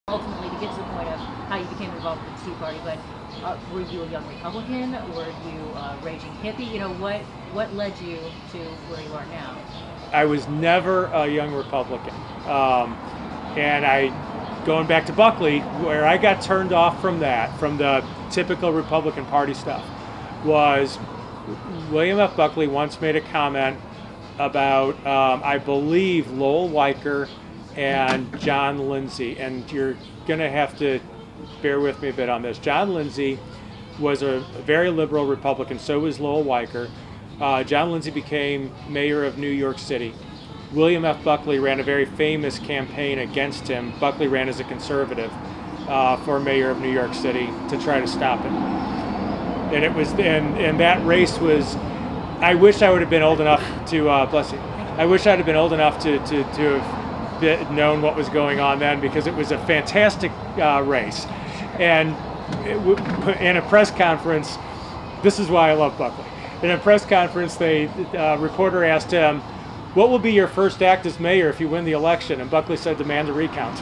ultimately to get to the point of how you became involved with the Tea Party, but were you a young Republican? Were you a raging hippie? You know, what led you to where you are now? I was never a young Republican. Going back to Buckley, where I got turned off from that, from the typical Republican Party stuff, was William F. Buckley once made a comment about, I believe, Lowell Weicker and John Lindsay, and you're going to have to bear with me a bit on this. John Lindsay was a very liberal Republican, so was Lowell Weicker. John Lindsay became mayor of New York City. William F. Buckley ran a very famous campaign against him. Buckley ran as a conservative for mayor of New York City to try to stop him. And it was, and that race was, I wish I would have been old enough to, bless you, I wish I'd have been old enough to have known what was going on then, because it was a fantastic race. And in a press conference, this is why I love Buckley. In a press conference, a reporter asked him, "What will be your first act as mayor if you win the election?" And Buckley said, "Demand a recount."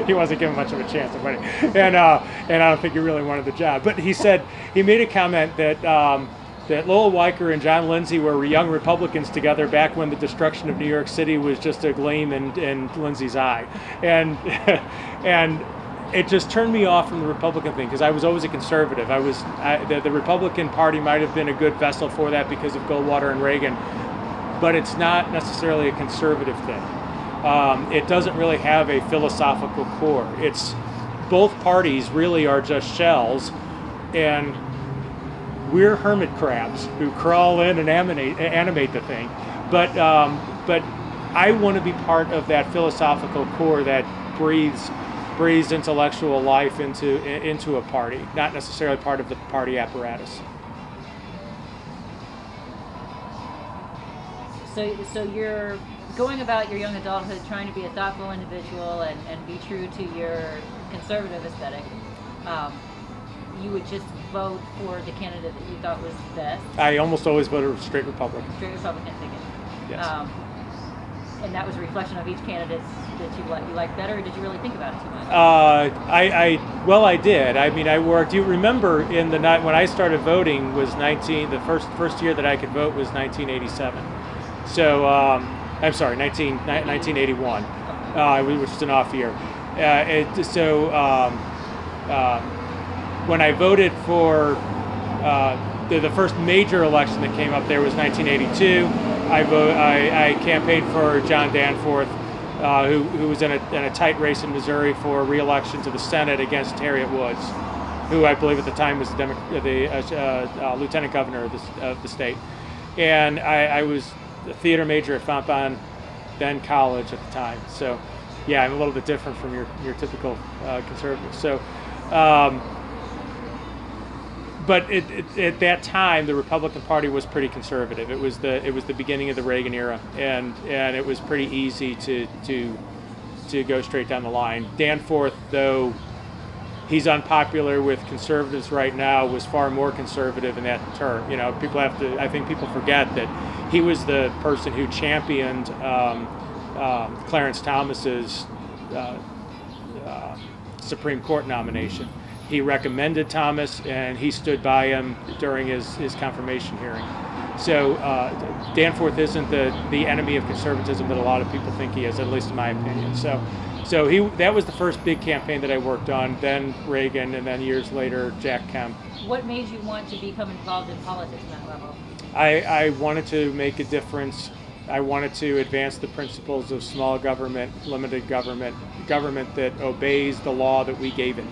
He wasn't given much of a chance of winning, and I don't think he really wanted the job. But he said, he made a comment that that Lowell Weicker and John Lindsay were young Republicans together back when the destruction of New York City was just a gleam in Lindsay's eye, and it just turned me off from the Republican thing, because I was always a conservative. The Republican Party might have been a good vessel for that because of Goldwater and Reagan, but it's not necessarily a conservative thing. It doesn't really have a philosophical core. It's, both parties really are just shells, and we're hermit crabs who crawl in and animate the thing. But I want to be part of that philosophical core that breathes intellectual life into a party, not necessarily part of the party apparatus. So you're going about your young adulthood trying to be a thoughtful individual and be true to your conservative aesthetic. You would just vote for the candidate that you thought was best. I almost always voted straight Republican. Straight Republican ticket. Yes. And that was a reflection of each candidate that you liked better, or did you really think about it too much? I did. I mean, I worked. You remember in the night when I started voting was the first year that I could vote was 1987. So I'm sorry, 1981, which is an off year. When I voted for the first major election that came up there was 1982. I campaigned for John Danforth, who was in a tight race in Missouri for re-election to the Senate against Harriet Woods, who I believe at the time was the lieutenant governor of the state. And I was a theater major at Fontbonne, then college at the time. So, yeah, I'm a little bit different from your typical conservative. So. But at that time, the Republican Party was pretty conservative. It was the beginning of the Reagan era, and it was pretty easy to go straight down the line. Danforth, though he's unpopular with conservatives right now, was far more conservative in that term. You know, I think people forget that he was the person who championed Clarence Thomas's Supreme Court nomination. He recommended Thomas, and he stood by him during his confirmation hearing. So Danforth isn't the enemy of conservatism that a lot of people think he is, at least in my opinion. So that was the first big campaign that I worked on, then Reagan, and then years later, Jack Kemp. What made you want to become involved in politics on that level? I wanted to make a difference. I wanted to advance the principles of small government, limited government, government that obeys the law that we gave it.